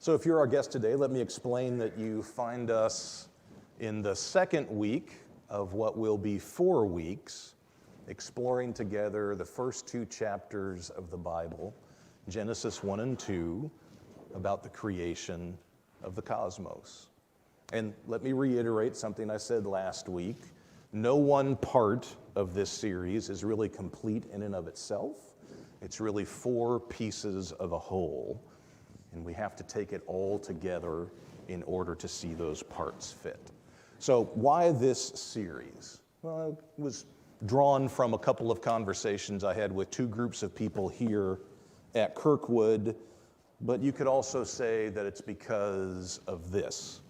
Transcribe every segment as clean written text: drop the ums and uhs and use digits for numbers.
So if you're our guest today, let me explain that you find us in the second week of what will be 4 weeks, exploring together the first 2 chapters of the Bible, Genesis 1 and 2, about the creation of the cosmos. And let me reiterate something I said last week. No one part of this series is really complete in and of itself. It's really 4 pieces of a whole. And we have to take it all together in order to see those parts fit. So why this series? Well, it was drawn from a couple of conversations I had with 2 groups of people here at KirkWood, but you could also say that it's because of this.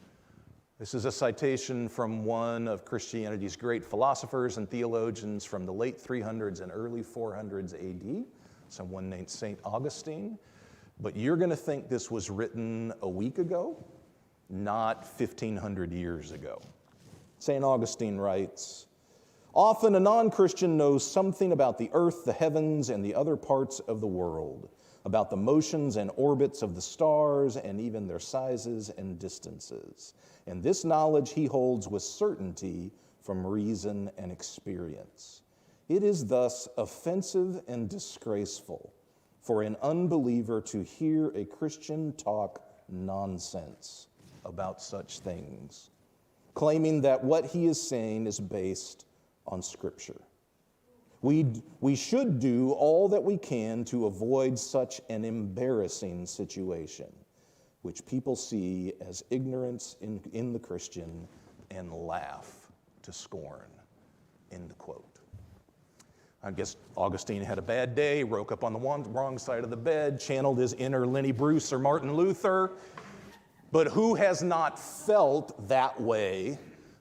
This is a citation from one of Christianity's great philosophers and theologians from the late 300s and early 400s AD, someone named St. Augustine. But you're going to think this was written a week ago, not 1,500 years ago. St. Augustine writes, "Often a non-Christian knows something about the earth, the heavens, and the other parts of the world, about the motions and orbits of the stars, and even their sizes and distances. And this knowledge he holds with certainty from reason and experience. It is thus offensive and disgraceful for an unbeliever to hear a Christian talk nonsense about such things, claiming that what he is saying is based on Scripture. We should do all that we can to avoid such an embarrassing situation, which people see as ignorance in the Christian and laugh to scorn." End quote. I guess Augustine had a bad day, woke up on the wrong side of the bed, channeled his inner Lenny Bruce or Martin Luther. But who has not felt that way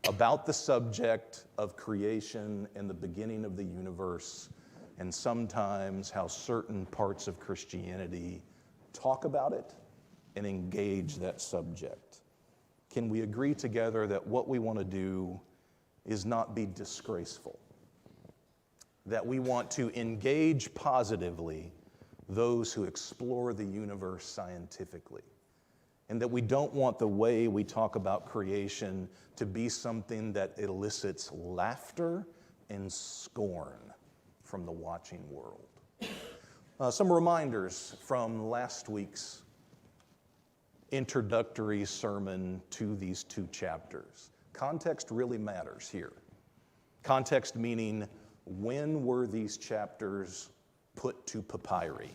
about the subject of creation and the beginning of the universe, and sometimes how certain parts of Christianity talk about it and engage that subject? Can we agree together that what we want to do is not be disgraceful? That we want to engage positively those who explore the universe scientifically, and that we don't want the way we talk about creation to be something that elicits laughter and scorn from the watching world. Some reminders from last week's introductory sermon to these 2 chapters. Context really matters here. Context meaning, when were these chapters put to papyri?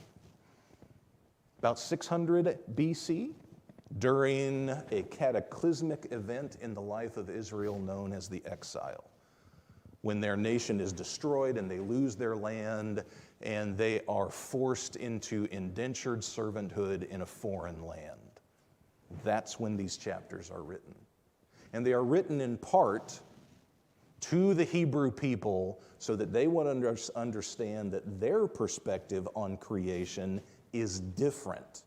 About 600 BC, during a cataclysmic event in the life of Israel known as the exile, when their nation is destroyed and they lose their land and they are forced into indentured servanthood in a foreign land. That's when these chapters are written. And they are written in part to the Hebrew people so that they would understand that their perspective on creation is different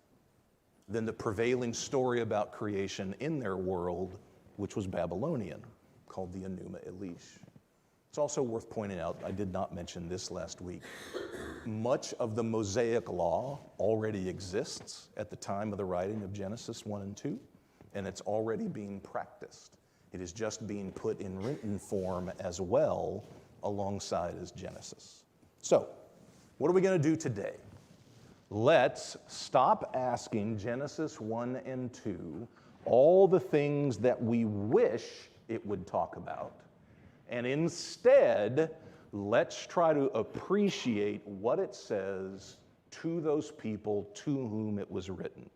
than the prevailing story about creation in their world, which was Babylonian, called the Enuma Elish. It's also worth pointing out, I did not mention this last week, much of the Mosaic law already exists at the time of the writing of Genesis 1 and 2, and it's already being practiced. It is just being put in written form as well alongside as Genesis. So, what are we going to do today? Let's stop asking Genesis 1 and 2 all the things that we wish it would talk about. And instead, let's try to appreciate what it says to those people to whom it was written.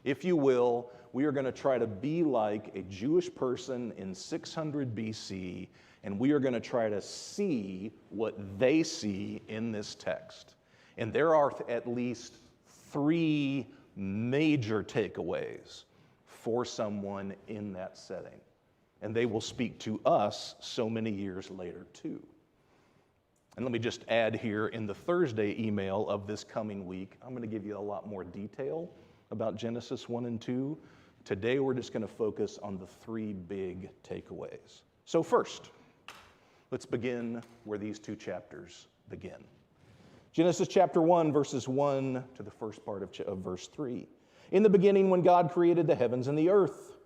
If you will, we are going to try to be like a Jewish person in 600 BC, and we are going to try to see what they see in this text. And there are at least 3 major takeaways for someone in that setting. And they will speak to us so many years later, too. And let me just add here, in the Thursday email of this coming week, I'm going to give you a lot more detail about Genesis 1 and 2. Today, we're just going to focus on the 3 big takeaways. So first, let's begin where these 2 chapters begin. Genesis chapter 1, verses 1 to the first part of verse 3. In the beginning, when God created the heavens and the earth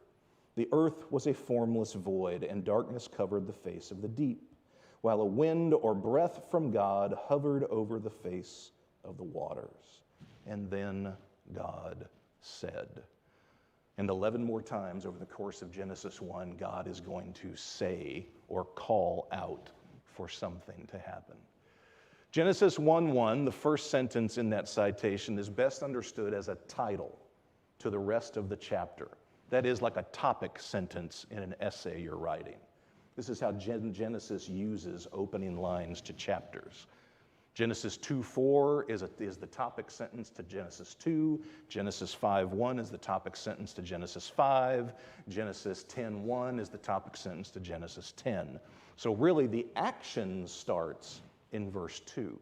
was a formless void, and darkness covered the face of the deep, while a wind or breath from God hovered over the face of the waters. And then God said. And 11 more times over the course of Genesis 1, God is going to say or call out for something to happen. Genesis 1:1, the first sentence in that citation, is best understood as a title to the rest of the chapter. That is like a topic sentence in an essay you're writing. This is how Genesis uses opening lines to chapters. Genesis 2:4 is the topic sentence to Genesis 2. Genesis 5:1 is the topic sentence to Genesis 5. Genesis 10:1 is the topic sentence to Genesis 10. So really the action starts in verse 2.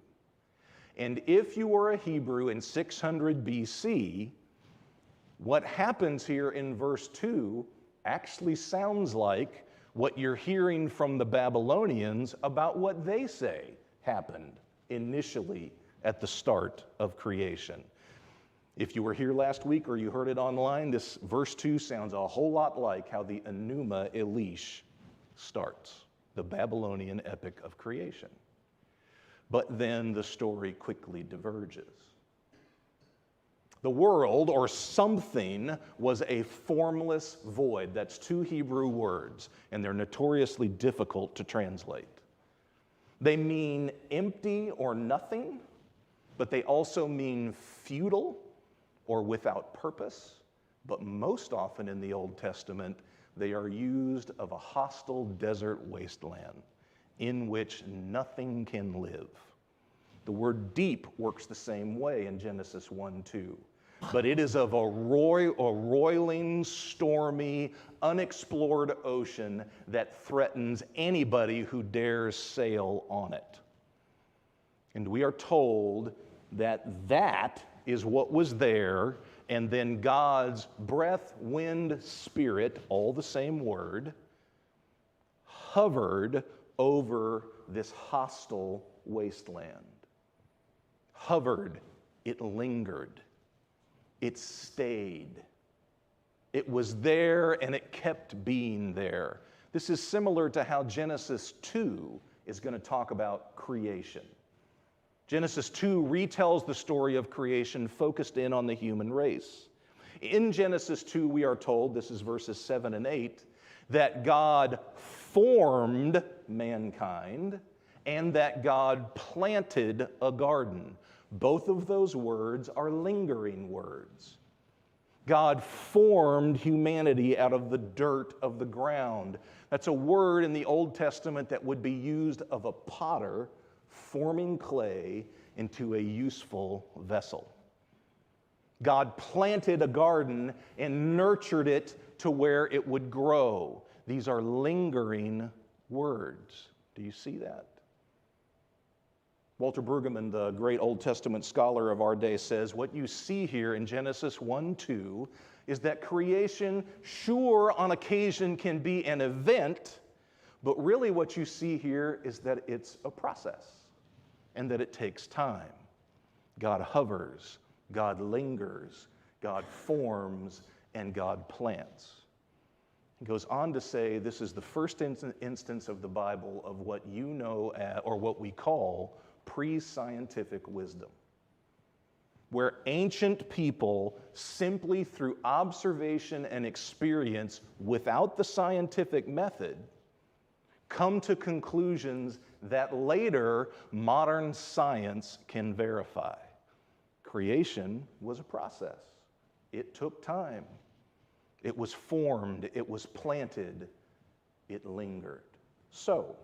And if you were a Hebrew in 600 BC, what happens here in verse 2 actually sounds like what you're hearing from the Babylonians about what they say happened initially at the start of creation. If you were here last week or you heard it online, this verse 2 sounds a whole lot like how the Enuma Elish starts, the Babylonian epic of creation. But then the story quickly diverges. The world, or something, was a formless void. That's two Hebrew words, and they're notoriously difficult to translate. They mean empty or nothing, but they also mean futile or without purpose. But most often in the Old Testament, they are used of a hostile desert wasteland in which nothing can live. The word deep works the same way in Genesis 1:2. But it is of a roiling, stormy, unexplored ocean that threatens anybody who dares sail on it. And we are told that that is what was there, and then God's breath, wind, spirit, all the same word, hovered over this hostile wasteland. Hovered, it lingered. It stayed. It was there and it kept being there. This is similar to how Genesis 2 is going to talk about creation. Genesis 2 retells the story of creation focused in on the human race. In Genesis 2, we are told, this is verses 7 and 8, that God formed mankind and that God planted a garden. Both of those words are lingering words. God formed humanity out of the dirt of the ground. That's a word in the Old Testament that would be used of a potter forming clay into a useful vessel. God planted a garden and nurtured it to where it would grow. These are lingering words. Do you see that? Walter Brueggemann, the great Old Testament scholar of our day, says what you see here in Genesis 1:2 is that creation, sure, on occasion can be an event, but really what you see here is that it's a process and that it takes time. God hovers, God lingers, God forms, and God plants. He goes on to say this is the first instance of the Bible of what you know, or what we call pre-scientific wisdom, where ancient people simply through observation and experience without the scientific method come to conclusions that later modern science can verify. Creation was a process. It took time. It was formed. It was planted. It lingered. So,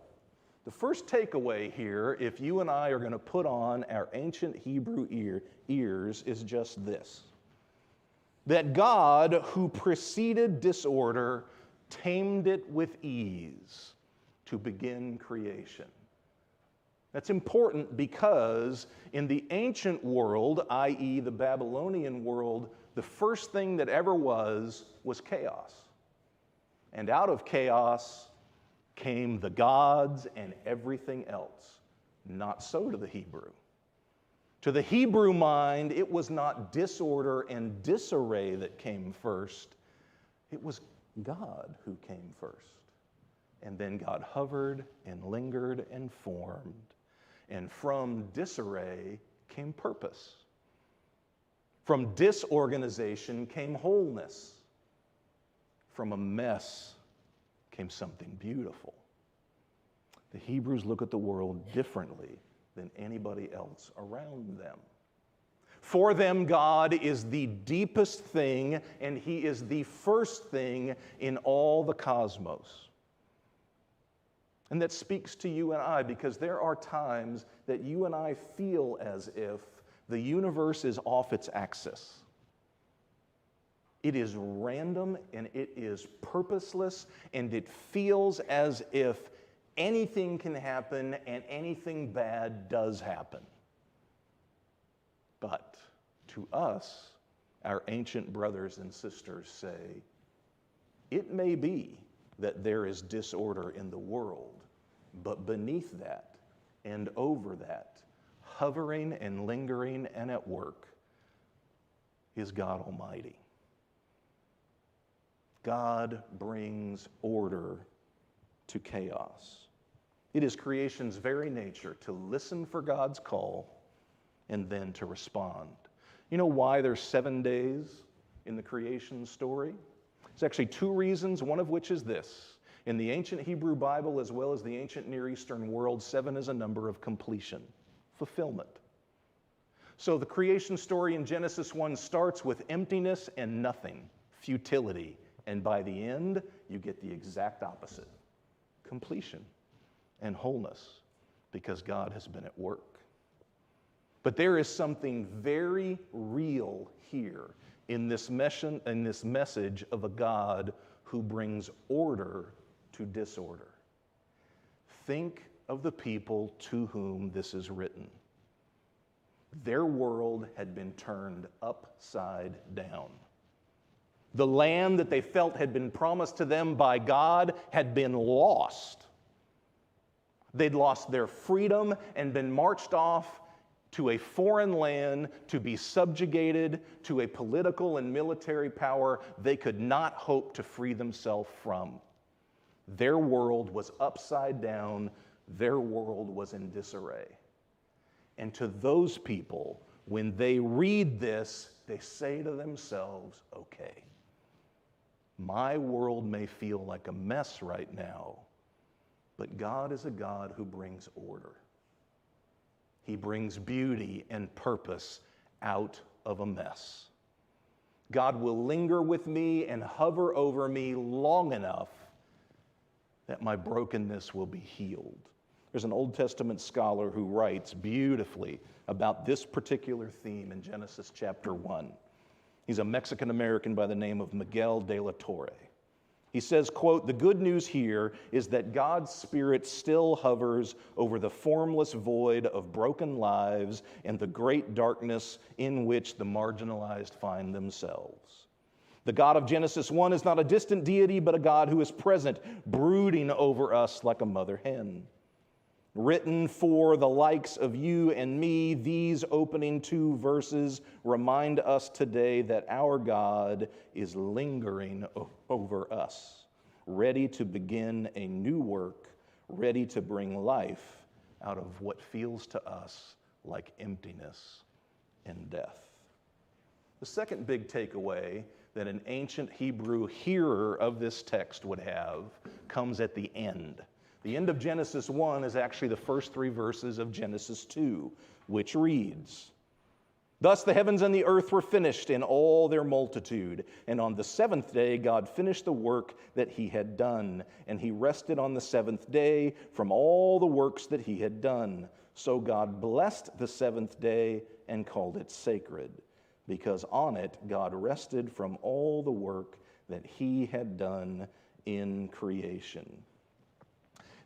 the first takeaway here, if you and I are going to put on our ancient Hebrew ears, is just this: that God, who preceded disorder, tamed it with ease to begin creation. That's important because in the ancient world, i.e. the Babylonian world, the first thing that ever was chaos. And out of chaos came the gods and everything else. Not so to the Hebrew. To the Hebrew mind, it was not disorder and disarray that came first. It was God who came first. And then God hovered and lingered and formed. And from disarray came purpose. From disorganization came wholeness. From a mess came something beautiful. The Hebrews look at the world differently than anybody else around them. For them, God is the deepest thing, and He is the first thing in all the cosmos. And that speaks to you and I, because there are times that you and I feel as if the universe is off its axis. It is random, and it is purposeless, and it feels as if anything can happen and anything bad does happen. But to us, our ancient brothers and sisters say, it may be that there is disorder in the world, but beneath that and over that, hovering and lingering and at work, is God Almighty. God brings order to chaos. It is creation's very nature to listen for God's call and then to respond. You know why there's 7 days in the creation story? It's actually 2 reasons, one of which is this. In the ancient Hebrew Bible, as well as the ancient Near Eastern world, 7 is a number of completion, fulfillment. So the creation story in Genesis 1 starts with emptiness and nothing, futility, and by the end, you get the exact opposite, completion and wholeness, because God has been at work. But there is something very real here in this message of a God who brings order to disorder. Think of the people to whom this is written. Their world had been turned upside down. The land that they felt had been promised to them by God had been lost. They'd lost their freedom and been marched off to a foreign land to be subjugated to a political and military power they could not hope to free themselves from. Their world was upside down. Their world was in disarray. And to those people, when they read this, they say to themselves, okay, my world may feel like a mess right now, but God is a God who brings order. He brings beauty and purpose out of a mess. God will linger with me and hover over me long enough that my brokenness will be healed. There's an Old Testament scholar who writes beautifully about this particular theme in Genesis chapter 1. He's a Mexican-American by the name of Miguel de la Torre. He says, quote, "The good news here is that God's Spirit still hovers over the formless void of broken lives and the great darkness in which the marginalized find themselves. The God of Genesis 1 is not a distant deity, but a God who is present, brooding over us like a mother hen. Written for the likes of you and me, these opening 2 verses remind us today that our God is lingering over us, ready to begin a new work, ready to bring life out of what feels to us like emptiness and death." The second big takeaway that an ancient Hebrew hearer of this text would have comes at the end. The end of Genesis 1 is actually the first 3 verses of Genesis 2, which reads, "Thus the heavens and the earth were finished in all their multitude. And on the 7th day God finished the work that He had done. And He rested on the 7th day from all the works that He had done. So God blessed the 7th day and called it sacred, because on it God rested from all the work that He had done in creation."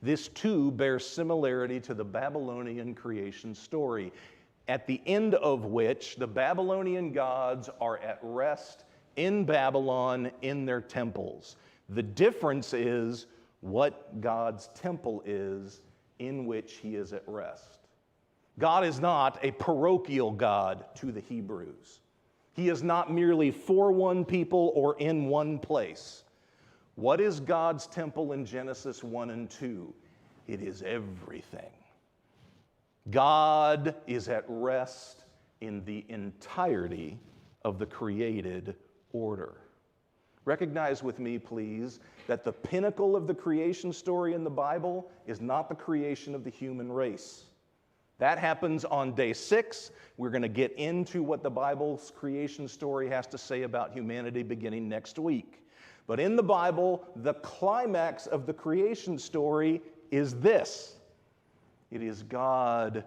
This too bears similarity to the Babylonian creation story, at the end of which the Babylonian gods are at rest in Babylon in their temples. The difference is what God's temple is in which He is at rest. God is not a parochial God to the Hebrews. He is not merely for one people or in one place. What is God's temple in Genesis 1 and 2? It is everything. God is at rest in the entirety of the created order. Recognize with me, please, that the pinnacle of the creation story in the Bible is not the creation of the human race. That happens on day 6. We're going to get into what the Bible's creation story has to say about humanity beginning next week. But in the Bible, the climax of the creation story is this. It is God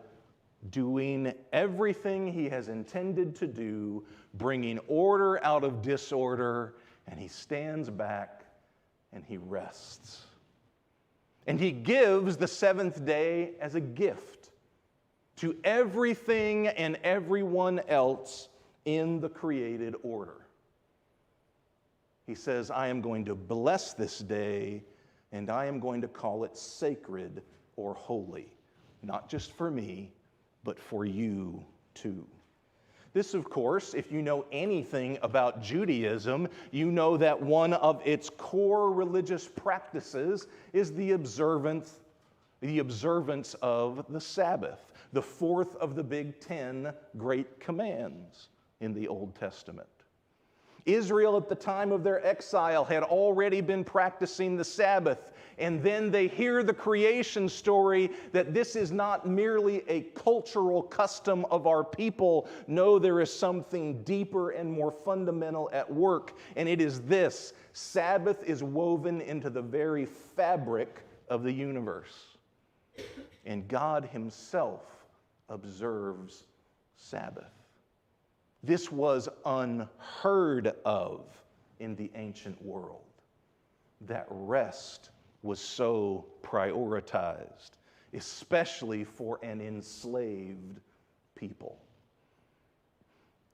doing everything He has intended to do, bringing order out of disorder, and He stands back and He rests. And He gives the 7th day as a gift to everything and everyone else in the created order. He says, I am going to bless this day, and I am going to call it sacred or holy, not just for me, but for you too. This, of course, if you know anything about Judaism, you know that one of its core religious practices is the observance of the Sabbath, the 4th of the big 10 great commands in the Old Testament. Israel at the time of their exile had already been practicing the Sabbath, and then they hear the creation story that this is not merely a cultural custom of our people. No, there is something deeper and more fundamental at work, and it is this: Sabbath is woven into the very fabric of the universe, and God Himself observes Sabbath. This was unheard of in the ancient world. That rest was so prioritized, especially for an enslaved people.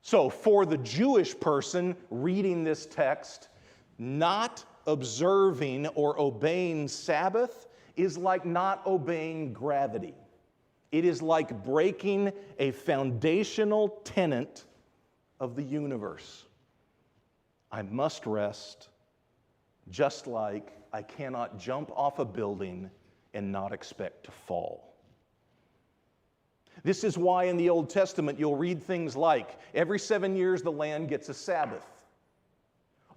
So for the Jewish person reading this text, not observing or obeying Sabbath is like not obeying gravity. It is like breaking a foundational tenet of the universe. I must rest, just like I cannot jump off a building and not expect to fall. This is why in the Old Testament you'll read things like, every 7 years the land gets a Sabbath.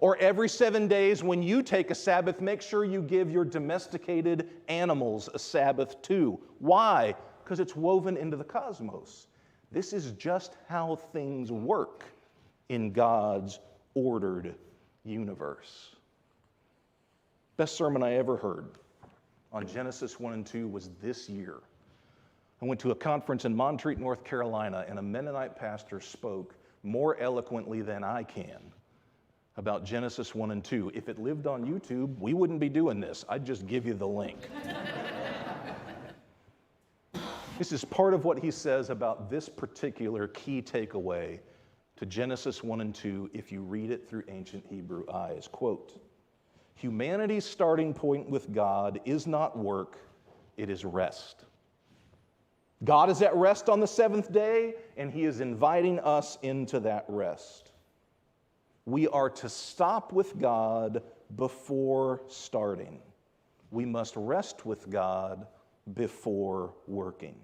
Or every 7 days when you take a Sabbath, make sure you give your domesticated animals a Sabbath too. Why? Because it's woven into the cosmos. This is just how things work in God's ordered universe. Best sermon I ever heard on Genesis 1 and 2 was this year. I went to a conference in Montreat, North Carolina, and a Mennonite pastor spoke more eloquently than I can about Genesis 1 and 2. If it lived on YouTube, we wouldn't be doing this. I'd just give you the link. This is part of what he says about this particular key takeaway to Genesis 1 and 2 if you read it through ancient Hebrew eyes. Quote, humanity's starting point with God is not work, it is rest. God is at rest on the 7th day, and He is inviting us into that rest. We are to stop with God before starting. We must rest with God before working.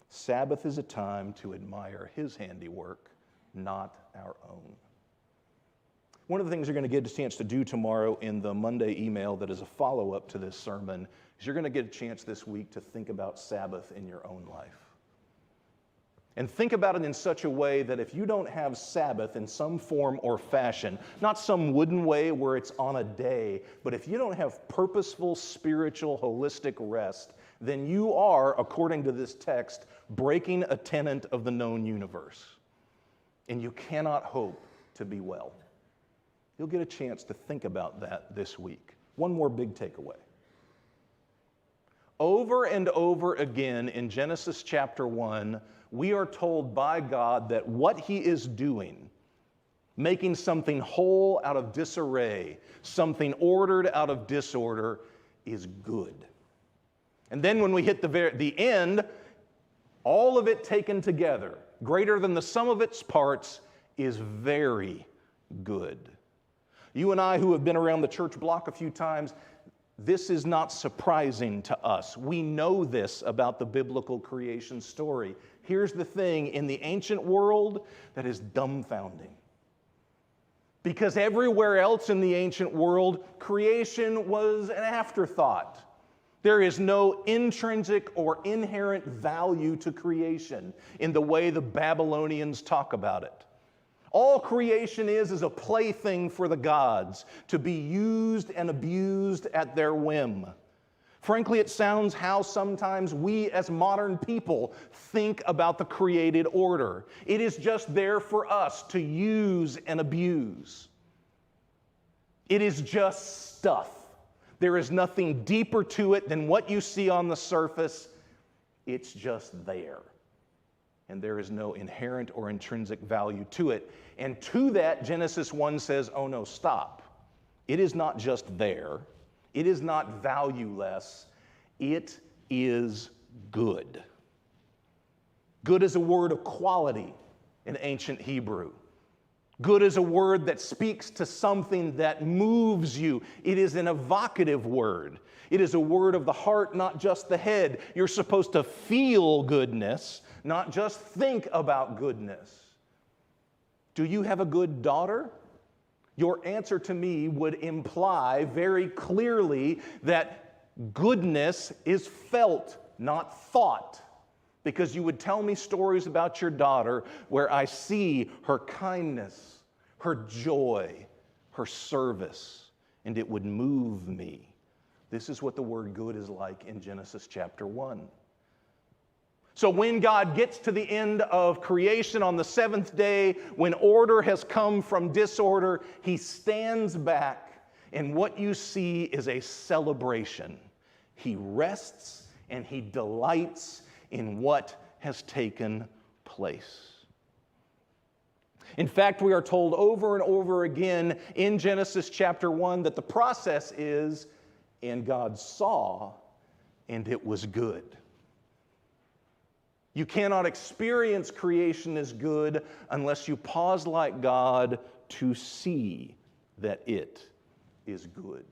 Sabbath is a time to admire His handiwork, not our own. One of the things you're going to get a chance to do tomorrow in the Monday email that is a follow-up to this sermon is you're going to get a chance this week to think about Sabbath in your own life. And think about it in such a way that if you don't have Sabbath in some form or fashion, not some wooden way where it's on a day, but if you don't have purposeful, spiritual, holistic rest, then you are, according to this text, breaking a tenet of the known universe. And you cannot hope to be well. You'll get a chance to think about that this week. One more big takeaway. Over and over again in Genesis chapter 1, we are told by God that what He is doing, making something whole out of disarray, something ordered out of disorder, is good. And then when we hit the end, all of it taken together, greater than the sum of its parts, is very good. You and I, who have been around the church block a few times, this is not surprising to us. We know this about the biblical creation story. Here's the thing in the ancient world that is dumbfounding. Because everywhere else in the ancient world, creation was an afterthought. There is no intrinsic or inherent value to creation in the way the Babylonians talk about it. All creation is a plaything for the gods to be used and abused at their whim. Frankly, it sounds how sometimes we as modern people think about the created order. It is just there for us to use and abuse. It is just stuff. There is nothing deeper to it than what you see on the surface. It's just there. And there is no inherent or intrinsic value to it. And to that, Genesis 1 says, oh no, stop. It is not just there. It is not valueless. It is good. Good is a word of quality in ancient Hebrew. Good is a word that speaks to something that moves you. It is an evocative word. It is a word of the heart, not just the head. You're supposed to feel goodness, not just think about goodness. Do you have a good daughter? Your answer to me would imply very clearly that goodness is felt, not thought. Because you would tell me stories about your daughter where I see her kindness, her joy, her service, and it would move me. This is what the word good is like in Genesis chapter 1. So when God gets to the end of creation on the seventh day, when order has come from disorder, he stands back, and what you see is a celebration. He rests and he delights in what has taken place. In fact, we are told over and over again in Genesis chapter 1 that the process is, and God saw, and it was good. You cannot experience creation as good unless you pause like God to see that it is good.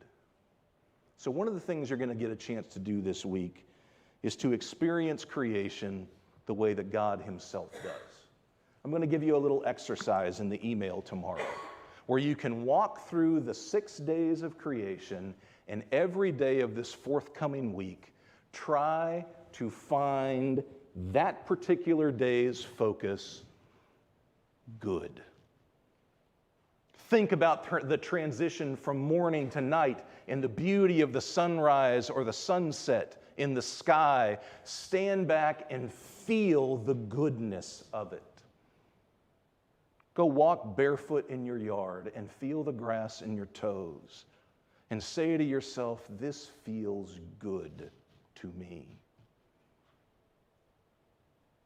So one of the things you're going to get a chance to do this week is to experience creation the way that God himself does. I'm going to give you a little exercise in the email tomorrow where you can walk through the 6 days of creation, and every day of this forthcoming week, try to find that particular day's focus good. Think about the transition from morning to night and the beauty of the sunrise or the sunset in the sky. Stand back and feel the goodness of it. Go walk barefoot in your yard and feel the grass in your toes and say to yourself, this feels good to me.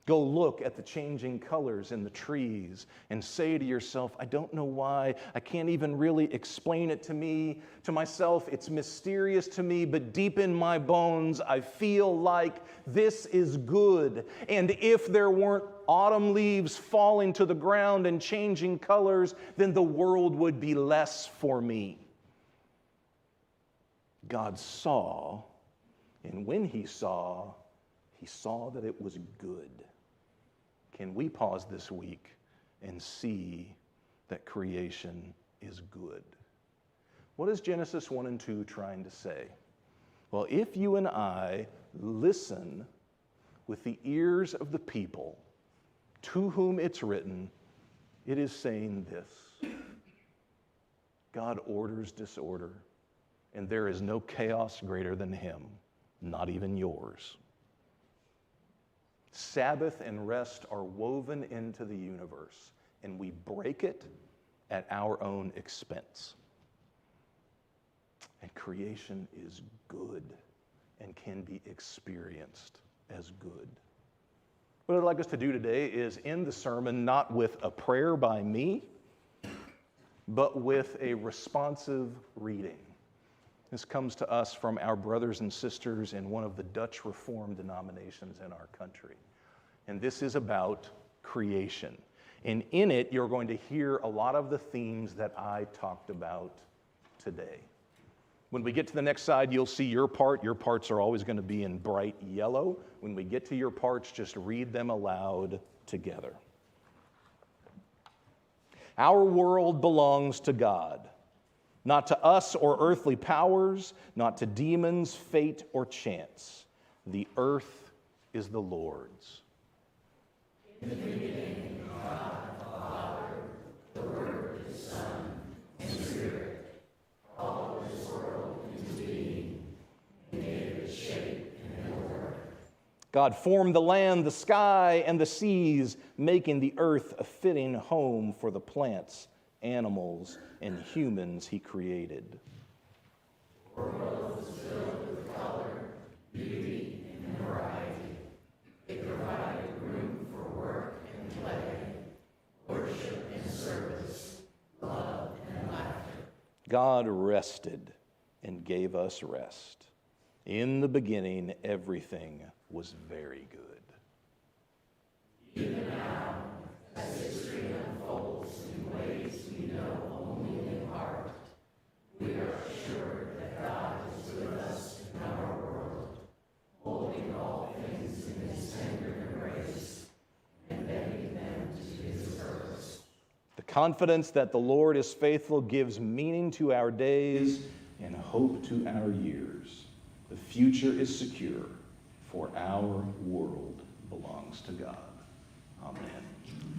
Go look at the changing colors in the trees and say to yourself, I don't know why, I can't even really explain it to myself, it's mysterious to me, but deep in my bones, I feel like this is good. And if there weren't autumn leaves falling to the ground and changing colors, then the world would be less for me. God saw, and when he saw that it was good. Can we pause this week and see that creation is good? What is Genesis 1 and 2 trying to say? Well, if you and I listen with the ears of the people to whom it's written, it is saying this: God orders disorder, and there is no chaos greater than him, not even yours. Sabbath and rest are woven into the universe, and we break it at our own expense. And creation is good and can be experienced as good. What I'd like us to do today is end the sermon not with a prayer by me, but with a responsive reading. This comes to us from our brothers and sisters in one of the Dutch Reformed denominations in our country. and this is about creation. And in it, you're going to hear a lot of the themes that I talked about today. When we get to the next side, you'll see your part. Your parts are always going to be in bright yellow. When we get to your parts, just read them aloud together. Our world belongs to God, not to us or earthly powers, not to demons, fate, or chance. The earth is the Lord's. In the beginning, God the Father, the Word, His Son, and Spirit, all this world into being, and gave it shape and order. God formed the land, the sky, and the seas, making the earth a fitting home for the plants, animals, and humans He created. The world is filled with color, beauty, and variety. It provided room for work and play, worship and service, love and laughter. God rested and gave us rest. In the beginning, everything was very good. Even now, as history unfolds in ways we know only in part, we are assured that God is with us in our world, holding all things in His tender embrace and bending them to His purpose. The confidence that the Lord is faithful gives meaning to our days and hope to our years. The future is secure, for our world belongs to God. Amen.